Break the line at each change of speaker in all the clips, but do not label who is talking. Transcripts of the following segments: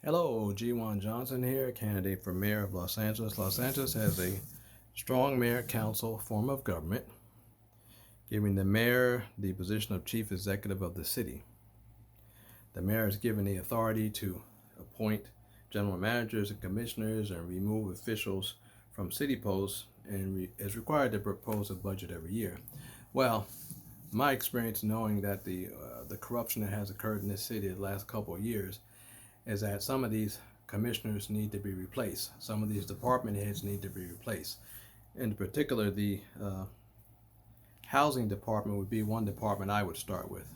Hello, G1 Johnson here, candidate for mayor of Los Angeles. Los Angeles has a strong mayor-council form of government, giving the mayor the position of chief executive of the city. The mayor is given the authority to appoint general managers and commissioners and remove officials from city posts and is required to propose a budget every year. Well, my experience knowing that the corruption that has occurred in this city the last couple of years is that some of these commissioners need to be replaced. Some of these department heads need to be replaced. In particular, the housing department would be one department I would start with.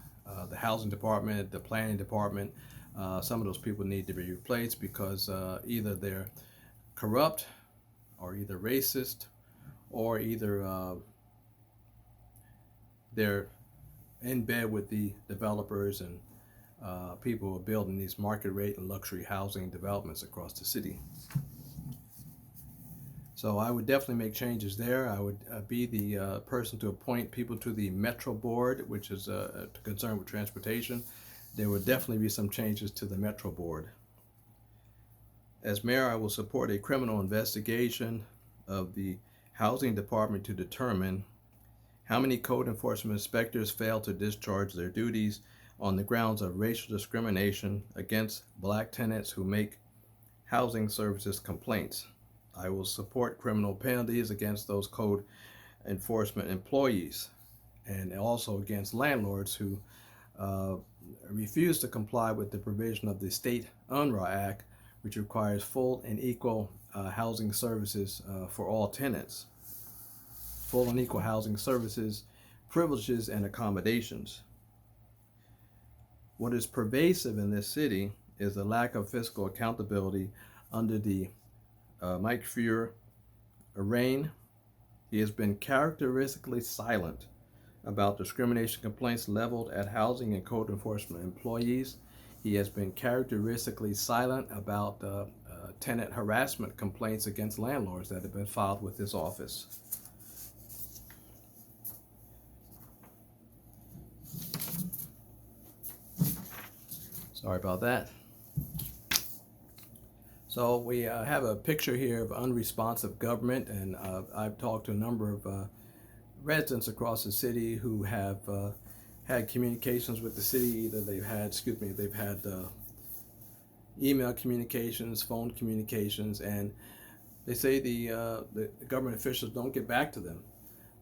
The housing department, the planning department, some of those people need to be replaced because either they're corrupt or either racist or either they're in bed with the developers and people who are building these market rate and luxury housing developments across the city. So I would definitely make changes there. I would be the person to appoint people to the Metro Board, which is concerned with transportation. There would definitely be some changes to the Metro Board. As mayor, I will support a criminal investigation of the housing department to determine how many code enforcement inspectors fail to discharge their duties on the grounds of racial discrimination against black tenants who make housing services complaints. I will support criminal penalties against those code enforcement employees and also against landlords who refuse to comply with the provision of the state UNRRA Act, which requires full and equal housing services for all tenants. Full and equal housing services, privileges, and accommodations. What is pervasive in this city is the lack of fiscal accountability under the Mike Feuer reign. He has been characteristically silent about discrimination complaints leveled at housing and code enforcement employees. He has been characteristically silent about tenant harassment complaints against landlords that have been filed with his office. Sorry about that. So we have a picture here of unresponsive government, and I've talked to a number of residents across the city who have had communications with the city. Either they've had email communications, phone communications, and they say the government officials don't get back to them.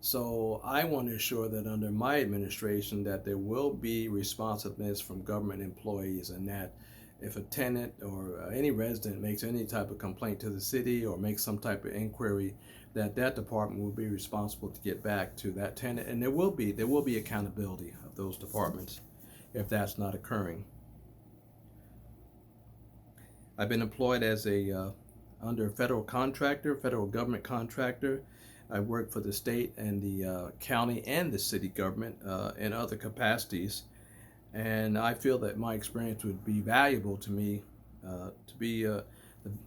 So I want to ensure that under my administration that there will be responsiveness from government employees, and that if a tenant or any resident makes any type of complaint to the city or makes some type of inquiry, that department will be responsible to get back to that tenant, and there will be accountability of those departments if that's not occurring. I've been employed as a under a federal government contractor. I work for the state and the county and the city government in other capacities, and I feel that my experience would be valuable to me to be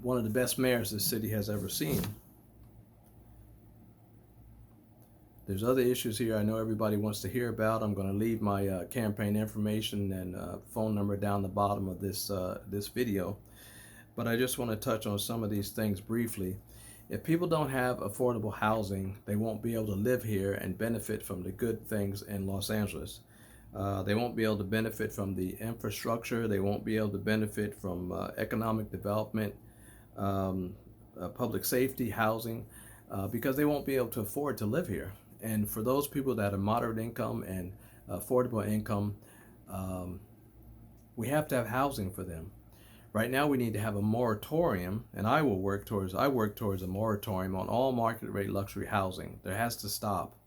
one of the best mayors the city has ever seen. There's other issues here I know everybody wants to hear about. I'm going to leave my campaign information and phone number down the bottom of this video, but I just want to touch on some of these things briefly. If people don't have affordable housing, they won't be able to live here and benefit from the good things in Los Angeles. They won't be able to benefit from the infrastructure. They won't be able to benefit from economic development, public safety, housing, because they won't be able to afford to live here. And for those people that are moderate income and affordable income, we have to have housing for them. Right now, we need to have a moratorium, and I work towards a moratorium on all market rate luxury housing. There has to stop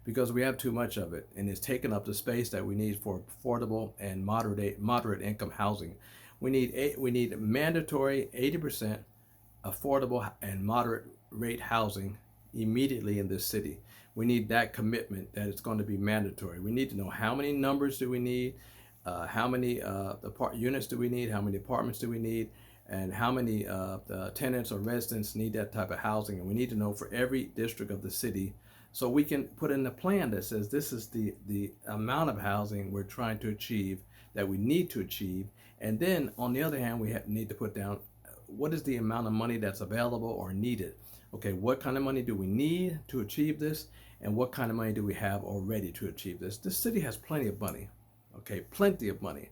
because we have too much of it, and it's taking up the space that we need for affordable and moderate income housing. We need mandatory 80% affordable and moderate rate housing immediately in this city. We need that commitment that it's going to be mandatory. We need to know how many numbers do we need. How many units do we need, how many apartments do we need, and how many tenants or residents need that type of housing. And we need to know for every district of the city so we can put in a plan that says this is the amount of housing we're trying to achieve, that we need to achieve, And then on the other hand, we need to put down what is the amount of money that's available or needed. Okay, what kind of money do we need to achieve this? And what kind of money do we have already to achieve this? This city has plenty of money, okay, plenty of money.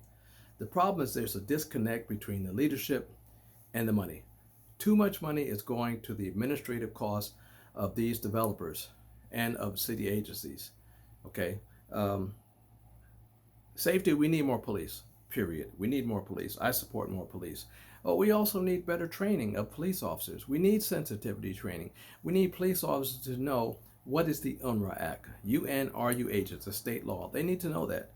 The problem is there's a disconnect between the leadership and the money. Too much money is going to the administrative costs of these developers and of city agencies, okay? Safety, we need more police, period. We need more police. I support more police. But we also need better training of police officers. We need sensitivity training. We need police officers to know what is the UNRRA Act, UNRUH, it's a state law. They need to know that.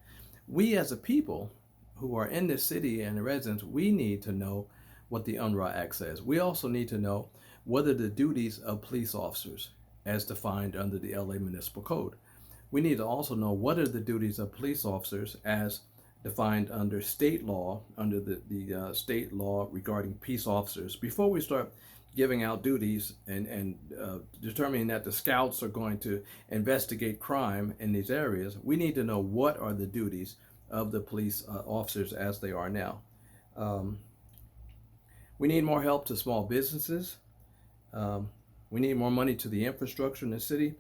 We as a people who are in this city and the residents, we need to know what the UNRRA Act says. We also need to know what are the duties of police officers as defined under the LA Municipal Code. We need to also know what are the duties of police officers as defined under state law, under the state law regarding peace officers. Before we start giving out duties and determining that the scouts are going to investigate crime in these areas, we need to know what are the duties of the police officers as they are now. We need more help to small businesses. We need more money to the infrastructure in the city.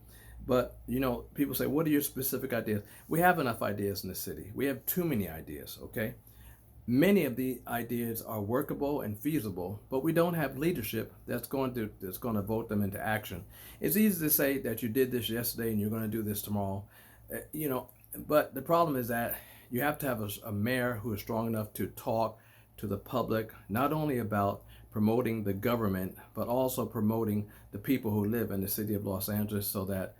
But, you know, people say, what are your specific ideas? We have enough ideas in the city. We have too many ideas, okay? Many of the ideas are workable and feasible, but we don't have leadership that's going to vote them into action. It's easy to say that you did this yesterday and you're going to do this tomorrow, you know, but the problem is that you have to have a mayor who is strong enough to talk to the public, not only about promoting the government, but also promoting the people who live in the city of Los Angeles, so that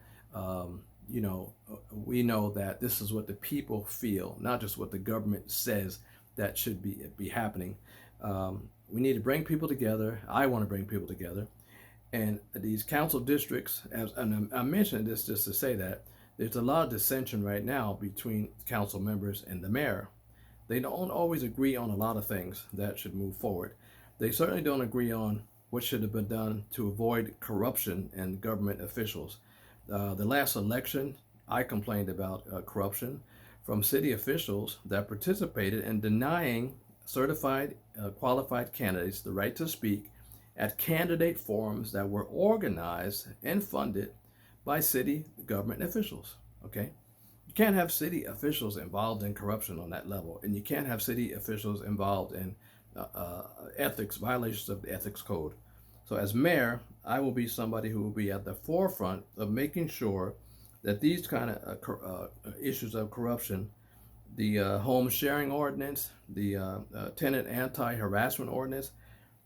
you know, we know that this is what the people feel, not just what the government says that should be happening. We need to bring people together. I want to bring people together. And these council districts, and I mentioned this just to say that there's a lot of dissension right now between council members and the mayor. They don't always agree on a lot of things that should move forward. They certainly don't agree on what should have been done to avoid corruption in government officials. The last election, I complained about corruption from city officials that participated in denying certified, qualified candidates the right to speak at candidate forums that were organized and funded by city government officials, okay? You can't have city officials involved in corruption on that level, and you can't have city officials involved in ethics, violations of the ethics code. So as mayor, I will be somebody who will be at the forefront of making sure that these kind of issues of corruption, the home sharing ordinance, the tenant anti-harassment ordinance,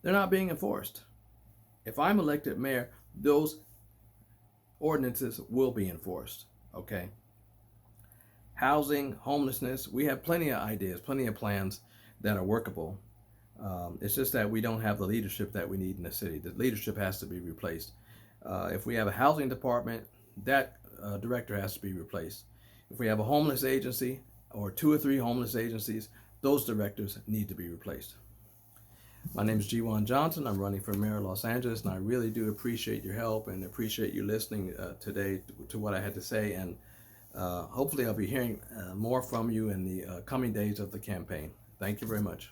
they're not being enforced. If I'm elected mayor, those ordinances will be enforced, okay? Housing, homelessness, we have plenty of ideas, plenty of plans that are workable. It's just that we don't have the leadership that we need in the city. The leadership has to be replaced. If we have a housing department, that director has to be replaced. If we have a homeless agency or 2 or 3 homeless agencies, those directors need to be replaced. My name is G1 Johnson. I'm running for mayor of Los Angeles, and I really do appreciate your help and appreciate you listening today to what I had to say. And hopefully I'll be hearing more from you in the coming days of the campaign. Thank you very much.